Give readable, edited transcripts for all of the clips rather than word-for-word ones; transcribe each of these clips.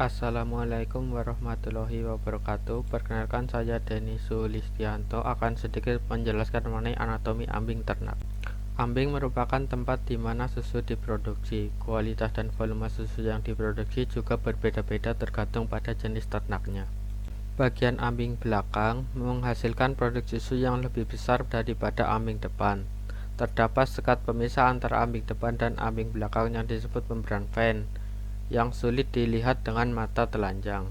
Assalamualaikum warahmatullahi wabarakatuh. Perkenalkan, saya Denny Sulistianto akan sedikit menjelaskan mengenai anatomi ambing ternak. Ambing merupakan tempat di mana susu diproduksi. Kualitas dan volume susu yang diproduksi juga berbeda-beda tergantung pada jenis ternaknya. Bagian ambing belakang menghasilkan produksi susu yang lebih besar daripada ambing depan. Terdapat sekat pemisah antara ambing depan dan ambing belakang yang disebut membran ven, yang sulit dilihat dengan mata telanjang.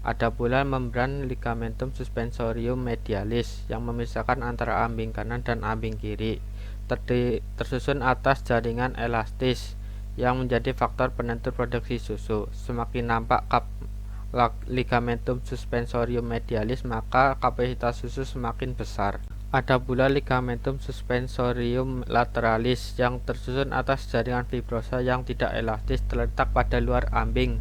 Ada pula membran ligamentum suspensorium medialis yang memisahkan antara ambing kanan dan ambing kiri. Tersusun atas jaringan elastis yang menjadi faktor penentu produksi susu. Semakin nampak ligamentum suspensorium medialis, maka kapasitas susu semakin besar. Ada pula ligamentum suspensorium lateralis yang tersusun atas jaringan fibrosa yang tidak elastis terletak pada luar ambing,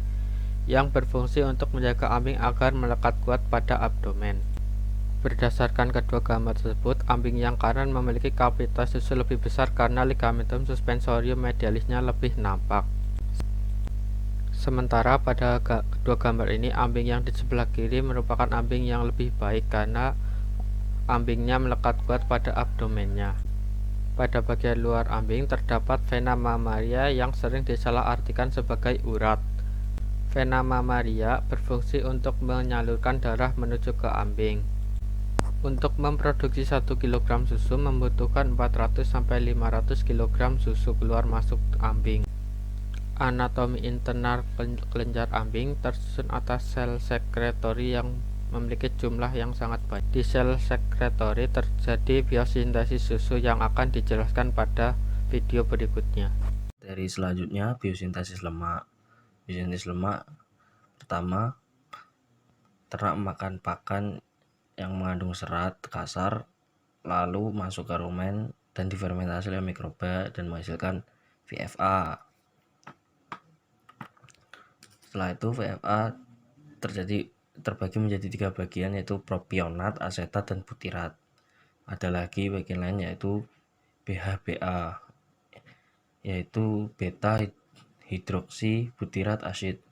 yang berfungsi untuk menjaga ambing agar melekat kuat pada abdomen. Berdasarkan kedua gambar tersebut, ambing yang kanan memiliki kapasitas susu lebih besar karena ligamentum suspensorium medialisnya lebih nampak. Sementara pada kedua gambar ini, ambing yang di sebelah kiri merupakan ambing yang lebih baik karena ambingnya melekat kuat pada abdomennya. Pada bagian luar ambing terdapat vena mammaria yang sering disalahartikan sebagai urat. Vena mammaria berfungsi untuk menyalurkan darah menuju ke ambing. Untuk memproduksi 1 kg susu membutuhkan 400-500 kg susu keluar masuk ambing. Anatomi internal kelenjar ambing tersusun atas sel sekretori yang memiliki jumlah yang sangat banyak. Di sel sekretori terjadi biosintesis susu yang akan dijelaskan pada video berikutnya. Dari selanjutnya, biosintesis lemak. Biosintesis lemak pertama, ternak makan pakan yang mengandung serat kasar, lalu masuk ke rumen dan difermentasi oleh mikroba dan menghasilkan VFA. Setelah itu VFA terbagi menjadi 3 bagian, yaitu propionat, asetat, dan butirat. Ada lagi bagian lain yaitu BHBA, yaitu beta hidroksi butirat asid.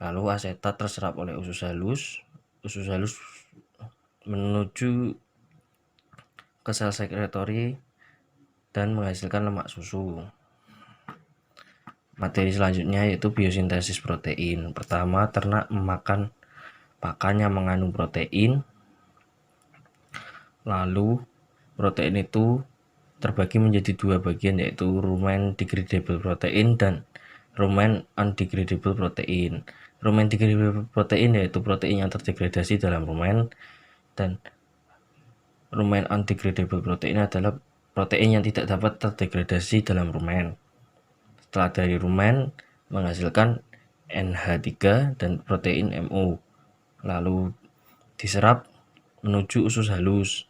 Lalu asetat terserap oleh usus halus menuju ke sel sekretori dan menghasilkan lemak susu. Materi selanjutnya yaitu biosintesis protein. Pertama, ternak memakan pakan yang mengandung protein. Lalu protein itu terbagi menjadi 2 bagian, yaitu rumen degradable protein dan rumen undegradable protein. Rumen degradable protein yaitu protein yang terdegradasi dalam rumen, dan rumen undegradable protein adalah protein yang tidak dapat terdegradasi dalam rumen. Setelah dari rumen menghasilkan NH3 dan protein MO, lalu diserap menuju usus halus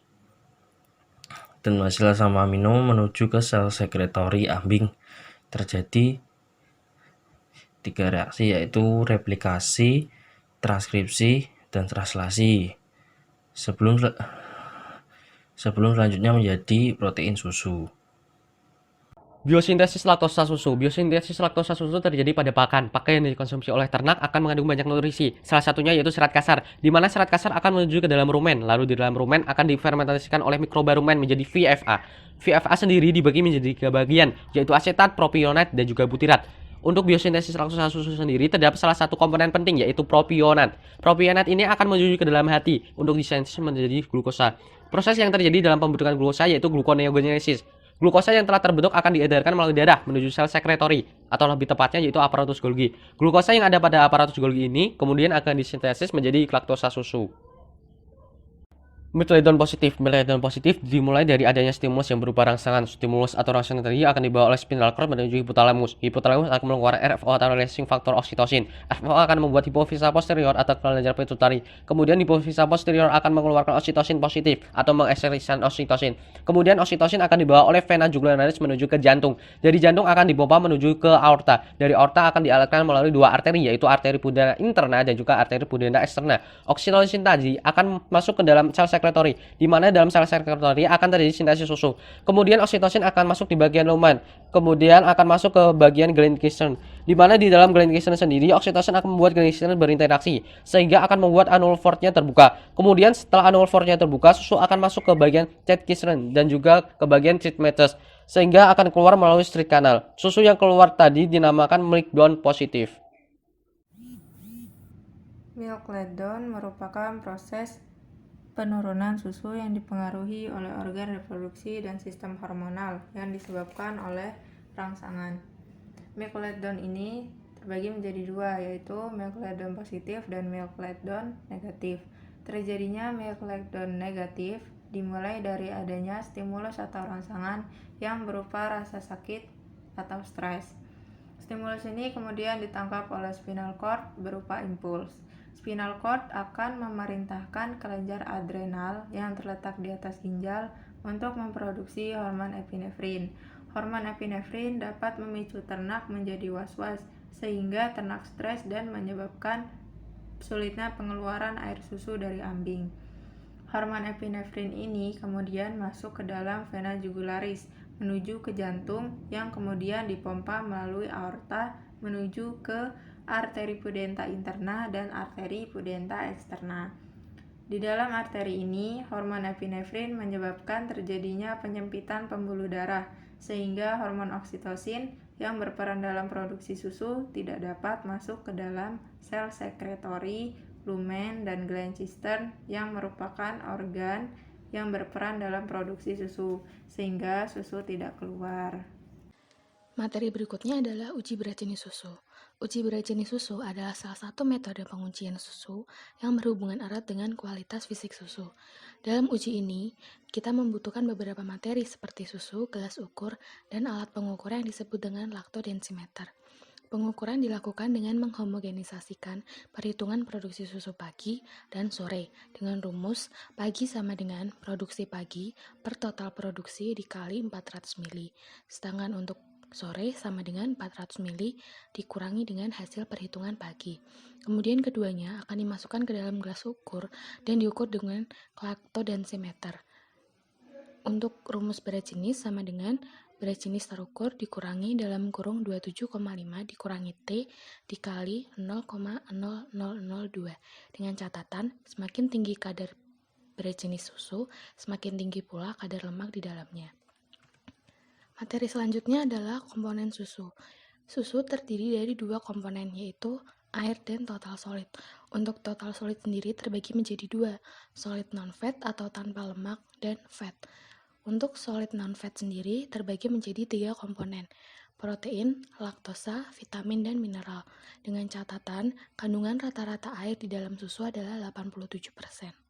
dan menghasilkan asam amino menuju ke sel sekretori ambing. Terjadi 3 reaksi, yaitu replikasi, transkripsi, dan translasi sebelum selanjutnya menjadi protein susu. Biosintesis laktosa susu. Biosintesis laktosa susu terjadi pada pakan. Pakan yang dikonsumsi oleh ternak akan mengandung banyak nutrisi. Salah satunya yaitu serat kasar, di mana serat kasar akan menuju ke dalam rumen. Lalu di dalam rumen akan difermentasikan oleh mikroba rumen menjadi VFA. VFA sendiri dibagi menjadi 3 bagian, yaitu asetat, propionat, dan juga butirat. Untuk biosintesis laktosa susu sendiri terdapat salah satu komponen penting, yaitu propionat. Propionat ini akan menuju ke dalam hati untuk disintesis menjadi glukosa. Proses yang terjadi dalam pembentukan glukosa yaitu gluconeogenesis. Glukosa yang telah terbentuk akan diedarkan melalui darah menuju sel sekretori, atau lebih tepatnya yaitu aparatus Golgi. Glukosa yang ada pada aparatus Golgi ini kemudian akan disintesis menjadi laktosa susu. Methylation positif dimulai dari adanya stimulus yang berupa rangsangan. Stimulus atau rangsangan tadi akan dibawa oleh spinal cord menuju hipotalamus. Hipotalamus akan mengeluarkan RFO atau releasing factor oksitosin. RFO akan membuat hipofisa posterior atau kelenjar pituitari. Kemudian hipofisa posterior akan mengeluarkan oksitosin positif atau mengekskresikan oksitosin. Kemudian oksitosin akan dibawa oleh vena jugularis menuju ke jantung. Dari jantung akan dipompa menuju ke aorta. Dari aorta akan dialirkan melalui 2 arteri, yaitu arteri pudenda interna dan juga arteri pudenda eksterna. Oksitosin tadi akan masuk ke dalam sel sekretori, di mana dalam sel sekretori akan terjadi sintesis susu. Kemudian oksitosin akan masuk di bagian lumen, kemudian akan masuk ke bagian Glenn-Kirsten. di mana di dalam glycation sendiri oksitosin akan membuat glycation berinteraksi sehingga akan membuat annual fold-nya terbuka. Kemudian setelah annual fold-nya terbuka, susu akan masuk ke bagian Zeitgeist dan juga ke bagian Zeitmetes sehingga akan keluar melalui street canal. Susu yang keluar tadi dinamakan milk down positif. Milk letdown merupakan proses penurunan susu yang dipengaruhi oleh organ reproduksi dan sistem hormonal yang disebabkan oleh rangsangan. Milk letdown ini terbagi menjadi dua, yaitu milk letdown positif dan milk letdown negatif. Terjadinya milk letdown negatif dimulai dari adanya stimulus atau rangsangan yang berupa rasa sakit atau stres. Stimulus ini kemudian ditangkap oleh spinal cord berupa impuls. Spinal cord akan memerintahkan kelenjar adrenal yang terletak di atas ginjal untuk memproduksi hormon epinefrin. Hormon epinefrin dapat memicu ternak menjadi was-was sehingga ternak stres dan menyebabkan sulitnya pengeluaran air susu dari ambing. Hormon epinefrin ini kemudian masuk ke dalam vena jugularis menuju ke jantung yang kemudian dipompa melalui aorta menuju ke arteri pudenda interna dan arteri pudenda eksterna. Di dalam arteri ini, hormon epinefrin menyebabkan terjadinya penyempitan pembuluh darah sehingga hormon oksitosin yang berperan dalam produksi susu tidak dapat masuk ke dalam sel sekretori, lumen, dan gland cistern yang merupakan organ yang berperan dalam produksi susu sehingga susu tidak keluar. Materi berikutnya adalah uji berat jenis susu. Uji berat jenis susu adalah salah satu metode pengujian susu yang berhubungan erat dengan kualitas fisik susu. Dalam uji ini, kita membutuhkan beberapa materi seperti susu, gelas ukur, dan alat pengukur yang disebut dengan laktodensimeter. Pengukuran dilakukan dengan menghomogenisasikan perhitungan produksi susu pagi dan sore dengan rumus pagi sama dengan produksi pagi per total produksi dikali 400 ml. Sedangkan untuk sore sama dengan 400 ml dikurangi dengan hasil perhitungan pagi. Kemudian keduanya akan dimasukkan ke dalam gelas ukur dan diukur dengan laktodensimeter. Untuk rumus berat jenis sama dengan berat jenis terukur dikurangi dalam kurung 27,5 dikurangi T dikali 0,0002 dengan catatan semakin tinggi kadar berat jenis susu, semakin tinggi pula kadar lemak di dalamnya. Materi selanjutnya adalah komponen susu. Susu terdiri dari dua komponen, yaitu air dan total solid. Untuk total solid sendiri terbagi menjadi dua, solid non-fat atau tanpa lemak dan fat. Untuk solid non-fat sendiri terbagi menjadi tiga komponen, protein, laktosa, vitamin, dan mineral. Dengan catatan, kandungan rata-rata air di dalam susu adalah 87%.